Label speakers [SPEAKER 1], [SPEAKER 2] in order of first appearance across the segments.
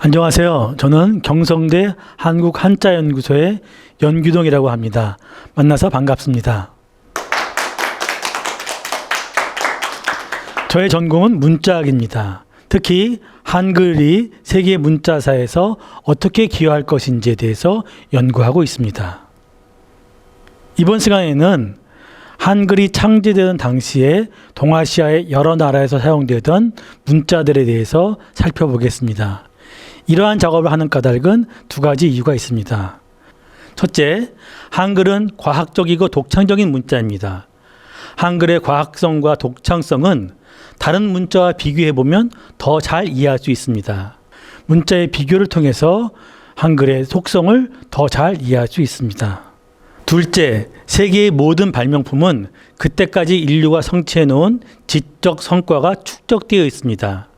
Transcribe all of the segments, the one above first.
[SPEAKER 1] 안녕하세요. 저는 경성대 한국한자연구소의 연규동이라고 합니다. 만나서 반갑습니다. 저의 전공은 문자학입니다. 특히 한글이 세계 문자사에서 어떻게 기여할 것인지에 대해서 연구하고 있습니다. 이번 시간에는 한글이 창제되던 당시에 동아시아의 여러 나라에서 사용되던 문자들에 대해서 살펴보겠습니다. 이러한 작업을 하는 까닭은 두 가지 이유가 있습니다. 첫째, 한글은 과학적이고 독창적인 문자입니다. 한글의 과학성과 독창성은 다른 문자와 비교해보면 더 잘 이해할 수 있습니다. 문자의 비교를 통해서 한글의 속성을 더 잘 이해할 수 있습니다. 둘째, 세계의 모든 발명품은 그때까지 인류가 성취해놓은 지적 성과가 축적되어 있습니다.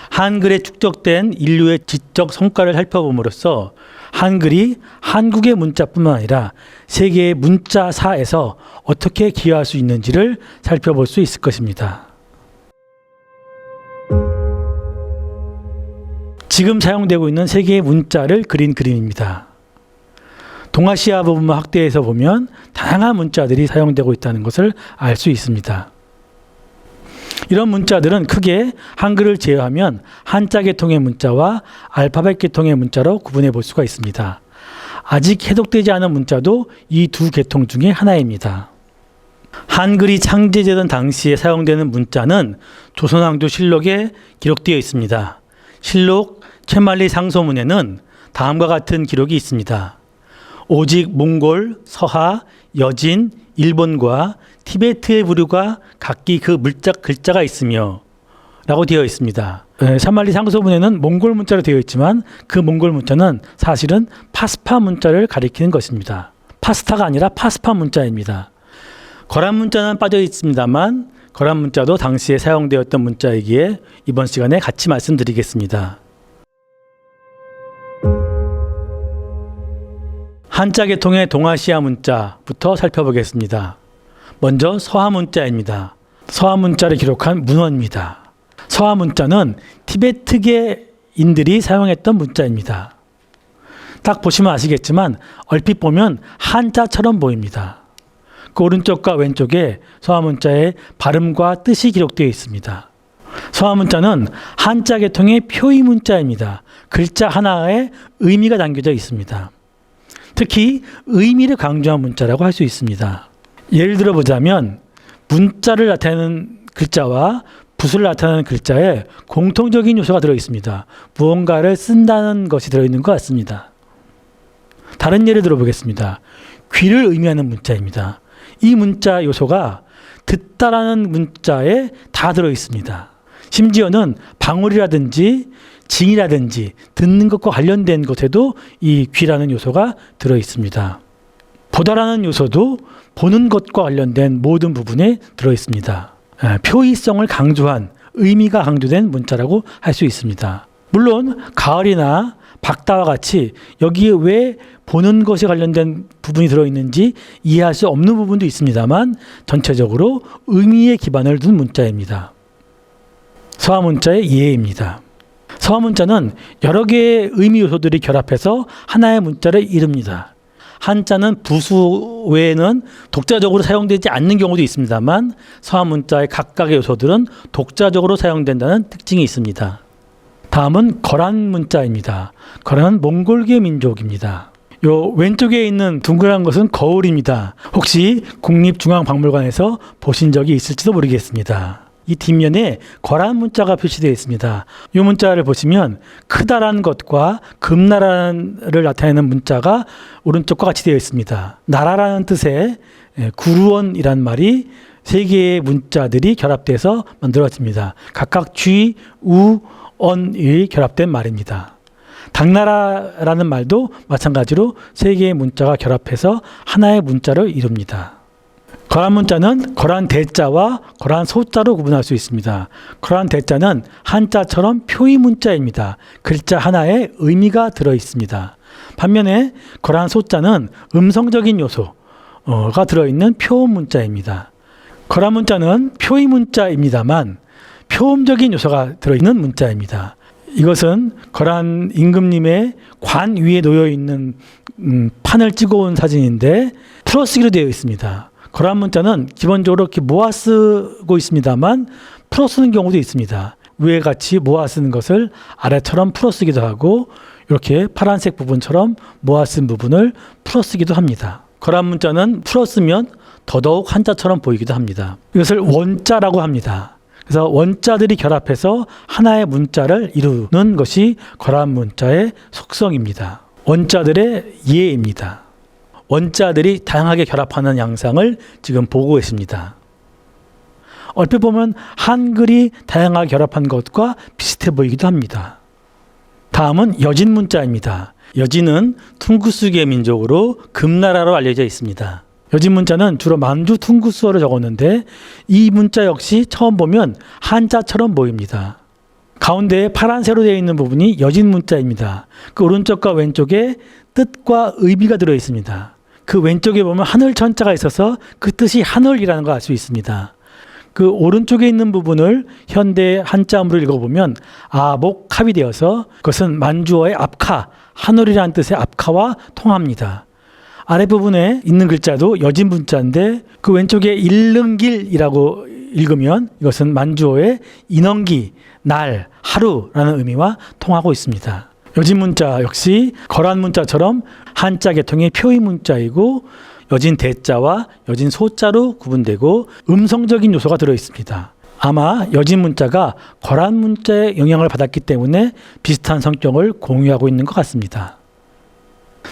[SPEAKER 1] 한글에 축적된 인류의 지적 성과를 살펴봄으로써 한글이 한국의 문자뿐만 아니라 세계의 문자사에서 어떻게 기여할 수 있는지를 살펴볼 수 있을 것입니다. 지금 사용되고 있는 세계의 문자를 그린 그림입니다. 동아시아 부분만 확대해서 보면 다양한 문자들이 사용되고 있다는 것을 알 수 있습니다. 이런 문자들은 크게 한글을 제외하면 한자 계통의 문자와 알파벳 계통의 문자로 구분해 볼 수가 있습니다. 아직 해독되지 않은 문자도 이 두 계통 중에 하나입니다. 한글이 창제되던 당시에 사용되는 문자는 조선왕조실록에 기록되어 있습니다. 실록 최만리 상소문에는 다음과 같은 기록이 있습니다. 오직 몽골, 서하, 여진, 일본과 티베트의 부류가 각기 그 글자가 있으며 라고 되어 있습니다. 샤말리 상소문에는 몽골 문자로 되어 있지만 그 몽골 문자는 사실은 파스파 문자를 가리키는 것입니다. 파스타가 아니라 파스파 문자입니다. 거란 문자는 빠져 있습니다만 거란 문자도 당시에 사용되었던 문자이기에 이번 시간에 같이 말씀드리겠습니다. 한자 계통의 동아시아 문자부터 살펴보겠습니다. 먼저 서하 문자입니다. 서하 문자를 기록한 문헌입니다. 서하 문자는 티베트계인들이 사용했던 문자입니다. 딱 보시면 아시겠지만 얼핏 보면 한자처럼 보입니다. 그 오른쪽과 왼쪽에 서하 문자의 발음과 뜻이 기록되어 있습니다. 서하 문자는 한자 계통의 표의 문자입니다. 글자 하나에 의미가 담겨져 있습니다. 특히 의미를 강조한 문자라고 할 수 있습니다. 예를 들어 보자면 문자를 나타내는 글자와 붓을 나타내는 글자에 공통적인 요소가 들어있습니다. 무언가를 쓴다는 것이 들어있는 것 같습니다. 다른 예를 들어보겠습니다. 귀를 의미하는 문자입니다. 이 문자 요소가 듣다라는 문자에 다 들어있습니다. 심지어는 방울이라든지 징이라든지 듣는 것과 관련된 것에도 이 귀라는 요소가 들어있습니다. 보다라는 요소도 보는 것과 관련된 모든 부분에 들어있습니다. 표의성을 강조한 의미가 강조된 문자라고 할 수 있습니다. 물론 가을이나 박다와 같이 여기에 왜 보는 것에 관련된 부분이 들어있는지 이해할 수 없는 부분도 있습니다만 전체적으로 의미에 기반을 둔 문자입니다. 서하 문자의 이해입니다. 서하 문자는 여러 개의 의미 요소들이 결합해서 하나의 문자를 이룹니다. 한자는 부수 외에는 독자적으로 사용되지 않는 경우도 있습니다만 서하 문자의 각각의 요소들은 독자적으로 사용된다는 특징이 있습니다. 다음은 거란 문자입니다. 거란은 몽골계 민족입니다. 요 왼쪽에 있는 둥그란 것은 거울입니다. 혹시 국립중앙박물관에서 보신 적이 있을지도 모르겠습니다. 이 뒷면에 거란 문자가 표시되어 있습니다. 이 문자를 보시면 크다라는 것과 금나라를 나타내는 문자가 오른쪽과 같이 되어 있습니다. 나라라는 뜻의 구루원이란 말이 세 개의 문자들이 결합돼서 만들어집니다. 각각 쥐, 우, 언이 결합된 말입니다. 당나라라는 말도 마찬가지로 세 개의 문자가 결합해서 하나의 문자를 이룹니다. 거란 문자는 거란 대자와 거란 소자로 구분할 수 있습니다. 거란 대자는 한자처럼 표의 문자입니다. 글자 하나에 의미가 들어 있습니다. 반면에 거란 소자는 음성적인 요소가 들어있는 표음 문자입니다. 거란 문자는 표의 문자입니다만 표음적인 요소가 들어있는 문자입니다. 이것은 거란 임금님의 관 위에 놓여 있는 판을 찍어온 사진인데 풀어쓰기로 되어 있습니다. 거란 문자는 기본적으로 이렇게 모아 쓰고 있습니다만 풀어 쓰는 경우도 있습니다. 위에 같이 모아 쓰는 것을 아래처럼 풀어 쓰기도 하고 이렇게 파란색 부분처럼 모아 쓴 부분을 풀어 쓰기도 합니다. 거란 문자는 풀어 쓰면 더더욱 한자처럼 보이기도 합니다. 이것을 원자라고 합니다. 그래서 원자들이 결합해서 하나의 문자를 이루는 것이 거란 문자의 속성입니다. 원자들의 예입니다. 원자들이 다양하게 결합하는 양상을 지금 보고 있습니다. 얼핏 보면 한글이 다양하게 결합한 것과 비슷해 보이기도 합니다. 다음은 여진 문자입니다. 여진은 퉁구스계 민족으로 금나라로 알려져 있습니다. 여진 문자는 주로 만주 퉁구스어를 적었는데 이 문자 역시 처음 보면 한자처럼 보입니다. 가운데에 파란색으로 되어 있는 부분이 여진 문자입니다. 그 오른쪽과 왼쪽에 뜻과 의미가 들어 있습니다. 그 왼쪽에 보면 하늘 천자가 있어서 그 뜻이 하늘이라는 걸 알 수 있습니다. 그 오른쪽에 있는 부분을 현대 한자음으로 읽어보면 아목합이 되어서 그것은 만주어의 압카, 하늘이라는 뜻의 압카와 통합니다. 아랫부분에 있는 글자도 여진 문자인데 그 왼쪽에 일릉길이라고 읽으면 이것은 만주어의 인원기, 날, 하루라는 의미와 통하고 있습니다. 여진 문자 역시 거란 문자처럼 한자 계통의 표의 문자이고 여진 대자와 여진 소자로 구분되고 음성적인 요소가 들어있습니다. 아마 여진 문자가 거란 문자의 영향을 받았기 때문에 비슷한 성격을 공유하고 있는 것 같습니다.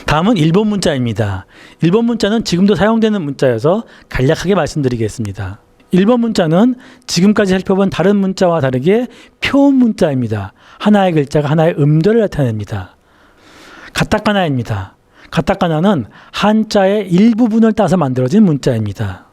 [SPEAKER 1] 다음은 일본 문자입니다. 일본 문자는 지금도 사용되는 문자여서 간략하게 말씀드리겠습니다. 일본 문자는 지금까지 살펴본 다른 문자와 다르게 표음 문자입니다. 하나의 글자가 하나의 음절을 나타냅니다. 가타카나입니다. 가타카나는 한자의 일부분을 따서 만들어진 문자입니다.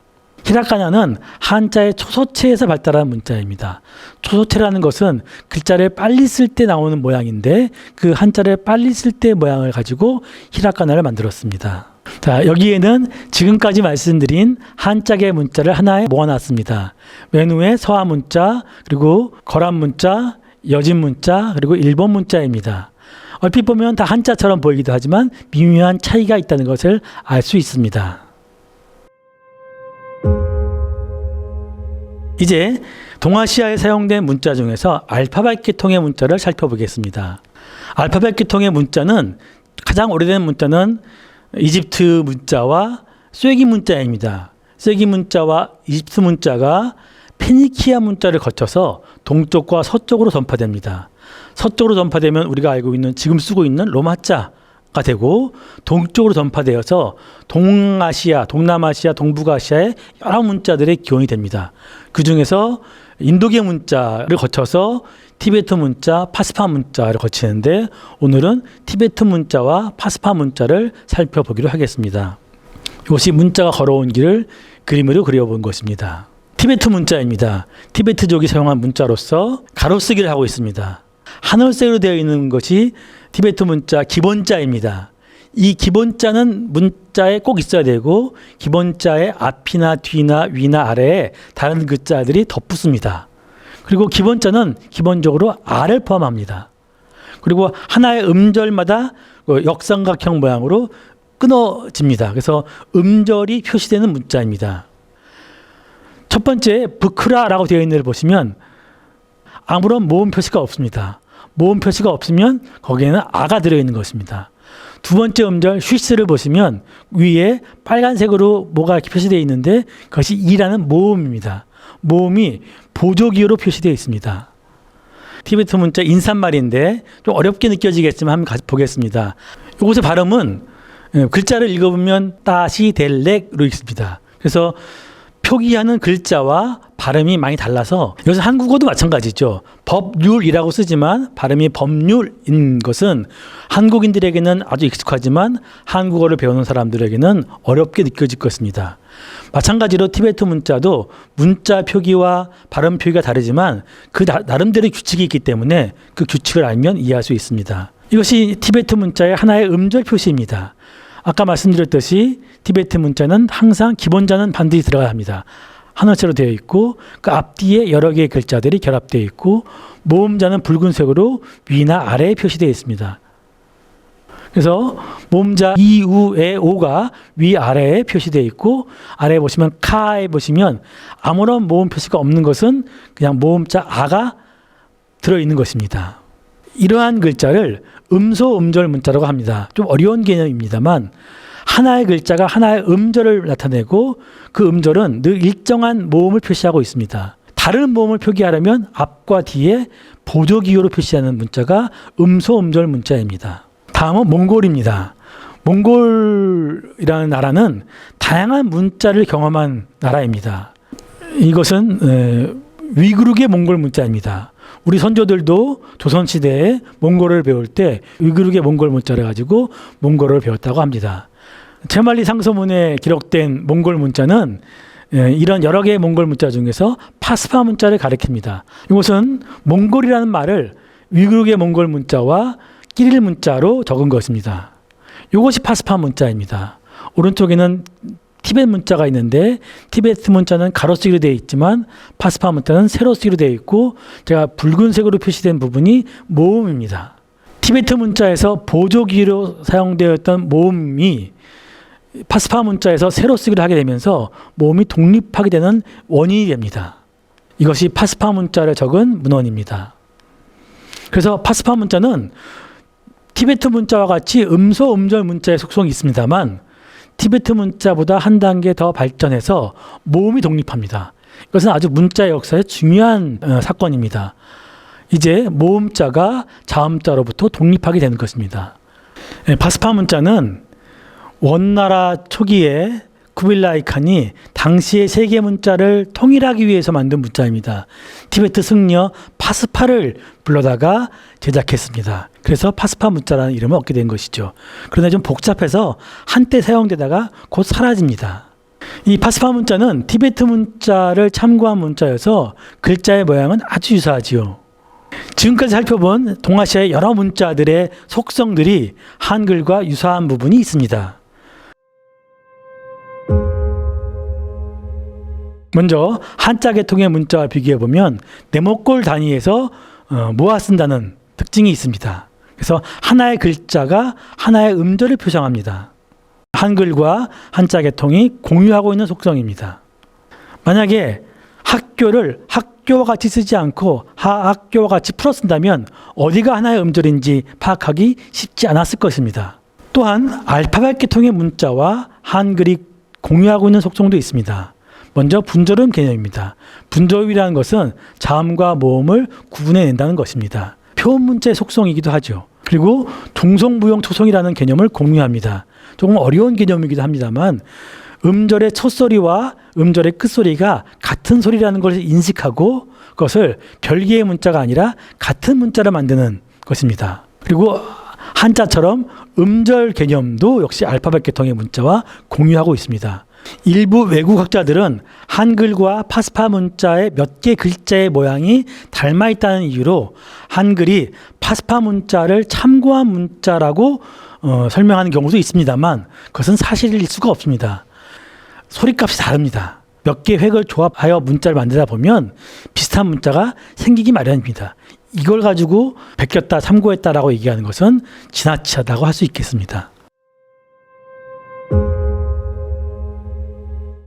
[SPEAKER 1] 히라카나는 한자의 초소체에서 발달한 문자입니다. 초소체라는 것은 글자를 빨리 쓸 때 나오는 모양인데 그 한자를 빨리 쓸 때 모양을 가지고 히라카나를 만들었습니다. 자, 여기에는 지금까지 말씀드린 한자계 문자를 하나에 모아놨습니다. 맨 위에 서아 문자, 그리고 거란 문자, 여진 문자, 그리고 일본 문자입니다. 얼핏 보면 다 한자처럼 보이기도 하지만 미묘한 차이가 있다는 것을 알 수 있습니다. 이제 동아시아에 사용된 문자 중에서 알파벳 계통의 문자를 살펴보겠습니다. 알파벳 계통의 문자는 가장 오래된 문자는 이집트 문자와 쐐기 문자입니다. 쐐기 문자와 이집트 문자가 페니키아 문자를 거쳐서 동쪽과 서쪽으로 전파됩니다. 서쪽으로 전파되면 우리가 알고 있는 지금 쓰고 있는 로마자가 되고 동쪽으로 전파되어서 동아시아, 동남아시아, 동북아시아의 여러 문자들의 기원이 됩니다. 그 중에서 인도계 문자를 거쳐서 티베트 문자, 파스파 문자를 거치는데 오늘은 티베트 문자와 파스파 문자를 살펴보기로 하겠습니다. 이것이 문자가 걸어온 길을 그림으로 그려본 것입니다. 티베트 문자입니다. 티베트족이 사용한 문자로서 가로쓰기를 하고 있습니다. 하늘색으로 되어 있는 것이 티베트 문자 기본자입니다. 이 기본자는 문자에 꼭 있어야 되고 기본자의 앞이나 뒤나 위나 아래에 다른 글자들이 덧붙습니다. 그리고 기본자는 기본적으로 아를 포함합니다. 그리고 하나의 음절마다 역삼각형 모양으로 끊어집니다. 그래서 음절이 표시되는 문자입니다. 첫 번째 브크라라고 되어 있는 걸 보시면 아무런 모음 표시가 없습니다. 모음 표시가 없으면 거기에는 아가 들어있는 것입니다. 두 번째 음절 휘스를 보시면 위에 빨간색으로 뭐가 이렇게 표시되어 있는데 그것이 이라는 모음입니다. 모음이 보조기호로 표시되어 있습니다. 티베트 문자 인사말인데 좀 어렵게 느껴지겠지만 한번 보겠습니다. 이것의 발음은 글자를 읽어보면 따시 델렉으로 읽습니다. 그래서 표기하는 글자와 발음이 많이 달라서 여기서 한국어도 마찬가지죠. 법률이라고 쓰지만 발음이 법률인 것은 한국인들에게는 아주 익숙하지만 한국어를 배우는 사람들에게는 어렵게 느껴질 것입니다. 마찬가지로 티베트 문자도 문자 표기와 발음 표기가 다르지만 그 나름대로의 규칙이 있기 때문에 그 규칙을 알면 이해할 수 있습니다. 이것이 티베트 문자의 하나의 음절 표시입니다. 아까 말씀드렸듯이 티베트 문자는 항상 기본자는 반드시 들어가야 합니다. 하늘색으로 되어 있고 그 앞뒤에 여러 개의 글자들이 결합되어 있고 모음자는 붉은색으로 위나 아래에 표시되어 있습니다. 그래서 모음자 이우의 오가 위아래에 표시되어 있고 아래에 보시면 카에 보시면 아무런 모음 표시가 없는 것은 그냥 모음자 아가 들어있는 것입니다. 이러한 글자를 음소음절 문자라고 합니다. 좀 어려운 개념입니다만 하나의 글자가 하나의 음절을 나타내고 그 음절은 늘 일정한 모음을 표시하고 있습니다. 다른 모음을 표기하려면 앞과 뒤에 보조기호로 표시하는 문자가 음소음절 문자입니다. 다음은 몽골입니다. 몽골이라는 나라는 다양한 문자를 경험한 나라입니다. 이것은 위구르의 몽골 문자입니다. 우리 선조들도 조선시대에 몽골을 배울 때 위구르의 몽골 문자를 가지고 몽골어를 배웠다고 합니다. 제말리 상서문에 기록된 몽골 문자는 이런 여러 개의 몽골 문자 중에서 파스파 문자를 가리킵니다. 이것은 몽골이라는 말을 위구르의 몽골 문자와 끼릴 문자로 적은 것입니다. 이것이 파스파 문자입니다. 오른쪽에는 티베트 문자가 있는데 티베트 문자는 가로쓰기로 되어 있지만 파스파 문자는 세로쓰기로 되어 있고 제가 붉은색으로 표시된 부분이 모음입니다. 티베트 문자에서 보조기로 사용되었던 모음이 파스파 문자에서 세로쓰기를 하게 되면서 모음이 독립하게 되는 원인이 됩니다. 이것이 파스파 문자를 적은 문헌입니다. 그래서 파스파 문자는 티베트 문자와 같이 음소음절 문자의 속성이 있습니다만 티베트 문자보다 한 단계 더 발전해서 모음이 독립합니다. 이것은 아주 문자의 역사에 중요한 사건입니다. 이제 모음자가 자음자로부터 독립하게 되는 것입니다. 파스파 문자는 원나라 초기에 쿠빌라이 칸이 당시의 세계 문자를 통일하기 위해서 만든 문자입니다. 티베트 승려 파스파를 불러다가 제작했습니다. 그래서 파스파 문자라는 이름을 얻게 된 것이죠. 그런데 좀 복잡해서 한때 사용되다가 곧 사라집니다. 이 파스파 문자는 티베트 문자를 참고한 문자여서 글자의 모양은 아주 유사하지요. 지금까지 살펴본 동아시아의 여러 문자들의 속성들이 한글과 유사한 부분이 있습니다. 먼저 한자 계통의 문자와 비교해보면 네모꼴 단위에서 모아 쓴다는 특징이 있습니다. 그래서 하나의 글자가 하나의 음절을 표상합니다. 한글과 한자 계통이 공유하고 있는 속성입니다. 만약에 학교를 학교와 같이 쓰지 않고 학교와 같이 풀어 쓴다면 어디가 하나의 음절인지 파악하기 쉽지 않았을 것입니다. 또한 알파벳 계통의 문자와 한글이 공유하고 있는 속성도 있습니다. 먼저 분절음 개념입니다. 분절음이라는 것은 자음과 모음을 구분해낸다는 것입니다. 표음 문자의 속성이기도 하죠. 그리고 동성부용 초성이라는 개념을 공유합니다. 조금 어려운 개념이기도 합니다만 음절의 첫소리와 음절의 끝소리가 같은 소리라는 것을 인식하고 그것을 별개의 문자가 아니라 같은 문자를 만드는 것입니다. 그리고 한자처럼 음절 개념도 역시 알파벳 계통의 문자와 공유하고 있습니다. 일부 외국 학자들은 한글과 파스파 문자의 몇 개 글자의 모양이 닮아 있다는 이유로 한글이 파스파 문자를 참고한 문자라고 설명하는 경우도 있습니다만 그것은 사실일 수가 없습니다. 소리값이 다릅니다. 몇 개 획을 조합하여 문자를 만들다 보면 비슷한 문자가 생기기 마련입니다. 이걸 가지고 베꼈다, 참고했다라고 얘기하는 것은 지나치다고 할 수 있겠습니다.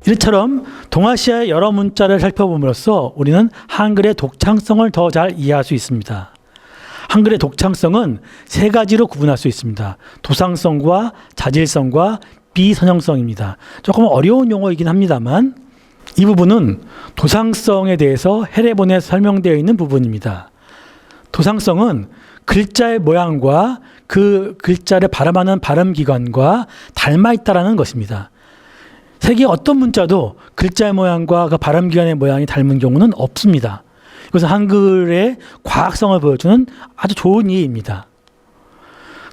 [SPEAKER 1] 이처럼 동아시아의 여러 문자를 살펴봄으로써 우리는 한글의 독창성을 더 잘 이해할 수 있습니다. 한글의 독창성은 세 가지로 구분할 수 있습니다. 도상성과 자질성과 비선형성입니다. 조금 어려운 용어이긴 합니다만 이 부분은 도상성에 대해서 해례본에 설명되어 있는 부분입니다. 도상성은 글자의 모양과 그 글자를 발음하는 발음기관과 닮아 있다는 것입니다. 세계 어떤 문자도 글자의 모양과 그 발음기관의 모양이 닮은 경우는 없습니다. 이것은 한글의 과학성을 보여주는 아주 좋은 예입니다.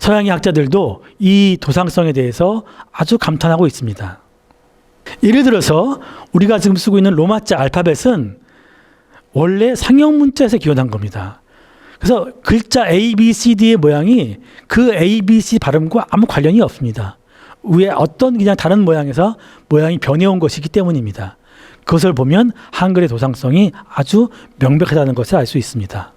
[SPEAKER 1] 서양의 학자들도 이 도상성에 대해서 아주 감탄하고 있습니다. 예를 들어서 우리가 지금 쓰고 있는 로마자 알파벳은 원래 상형 문자에서 기원한 겁니다. 그래서 글자 A, B, C, D의 모양이 그 A, B, C 발음과 아무 관련이 없습니다. 위에 어떤 그냥 다른 모양에서 모양이 변해온 것이기 때문입니다. 그것을 보면 한글의 도상성이 아주 명백하다는 것을 알 수 있습니다.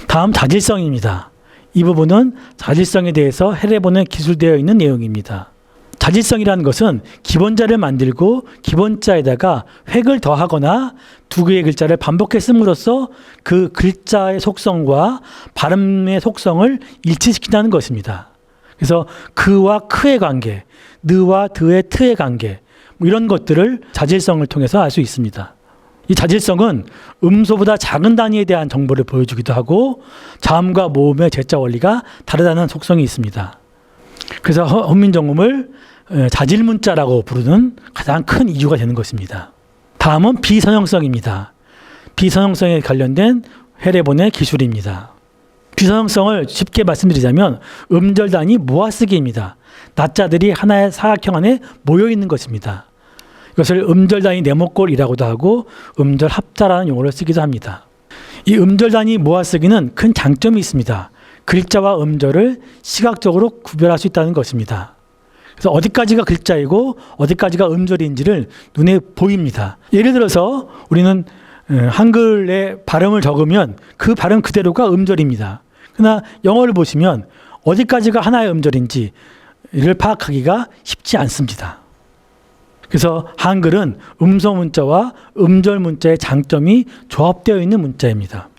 [SPEAKER 1] 다음 자질성입니다. 이 부분은 자질성에 대해서 해례본에 기술되어 있는 내용입니다. 자질성이라는 것은 기본자를 만들고 기본자에다가 획을 더하거나 두 개의 글자를 반복해 씀으로써 그 글자의 속성과 발음의 속성을 일치시킨다는 것입니다. 그래서 그와 크의 관계, 느와 드의 트의 관계, 이런 것들을 자질성을 통해서 알 수 있습니다. 이 자질성은 음소보다 작은 단위에 대한 정보를 보여주기도 하고 자음과 모음의 제자 원리가 다르다는 속성이 있습니다. 그래서 훈민정음을 자질문자라고 부르는 가장 큰 이유가 되는 것입니다. 다음은 비선형성입니다. 비선형성에 관련된 해례본의 기술입니다. 비선형성을 쉽게 말씀드리자면 음절단위 모아쓰기입니다. 낮자들이 하나의 사각형 안에 모여 있는 것입니다. 이것을 음절단위 네모꼴이라고도 하고 음절합자라는 용어를 쓰기도 합니다. 이 음절단위 모아쓰기는 큰 장점이 있습니다. 글자와 음절을 시각적으로 구별할 수 있다는 것입니다. 그래서 어디까지가 글자이고 어디까지가 음절인지를 눈에 보입니다. 예를 들어서 우리는 한글의 발음을 적으면 그 발음 그대로가 음절입니다. 그러나 영어를 보시면 어디까지가 하나의 음절인지를 파악하기가 쉽지 않습니다. 그래서 한글은 음소 문자와 음절 문자의 장점이 조합되어 있는 문자입니다.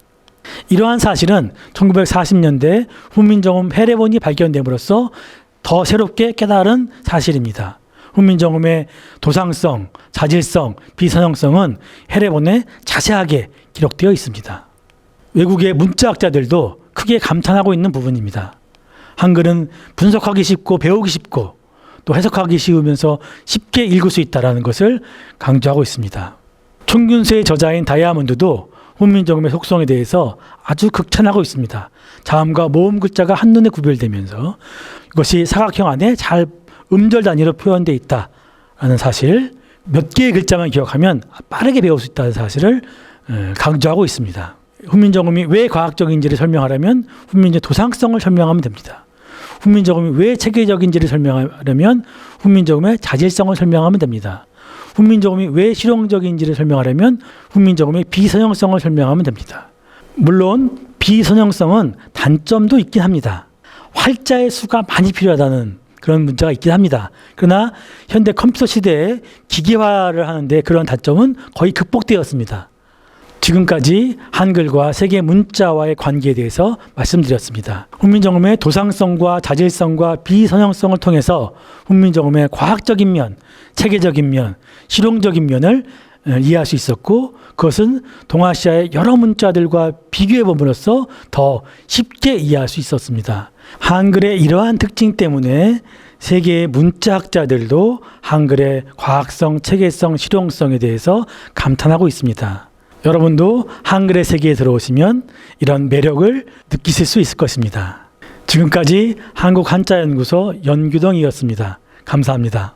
[SPEAKER 1] 이러한 사실은 1940년대 훈민정음 해례본이 발견됨으로써 더 새롭게 깨달은 사실입니다. 훈민정음의 도상성, 자질성, 비선형성은 해례본에 자세하게 기록되어 있습니다. 외국의 문자학자들도 크게 감탄하고 있는 부분입니다. 한글은 분석하기 쉽고 배우기 쉽고 또 해석하기 쉬우면서 쉽게 읽을 수 있다는 것을 강조하고 있습니다. 총균수의 저자인 다이아몬드도 훈민정음의 속성에 대해서 아주 극찬하고 있습니다. 자음과 모음 글자가 한눈에 구별되면서 이것이 사각형 안에 잘 음절 단위로 표현되어 있다는 사실, 몇 개의 글자만 기억하면 빠르게 배울 수 있다는 사실을 강조하고 있습니다. 훈민정음이 왜 과학적인지를 설명하려면 훈민정음의 도상성을 설명하면 됩니다. 훈민정음이 왜 체계적인지를 설명하려면 훈민정음의 자질성을 설명하면 됩니다. 훈민정음이 왜 실용적인지를 설명하려면 훈민정음의 비선형성을 설명하면 됩니다. 물론 비선형성은 단점도 있긴 합니다. 활자의 수가 많이 필요하다는 그런 문제가 있긴 합니다. 그러나 현대 컴퓨터 시대에 기계화를 하는데 그런 단점은 거의 극복되었습니다. 지금까지 한글과 세계 문자와의 관계에 대해서 말씀드렸습니다. 훈민정음의 도상성과 자질성과 비선형성을 통해서 훈민정음의 과학적인 면, 체계적인 면, 실용적인 면을 이해할 수 있었고 그것은 동아시아의 여러 문자들과 비교해 봄으로써 더 쉽게 이해할 수 있었습니다. 한글의 이러한 특징 때문에 세계의 문자학자들도 한글의 과학성, 체계성, 실용성에 대해서 감탄하고 있습니다. 여러분도 한글의 세계에 들어오시면 이런 매력을 느끼실 수 있을 것입니다. 지금까지 한국한자연구소 연규동이었습니다. 감사합니다.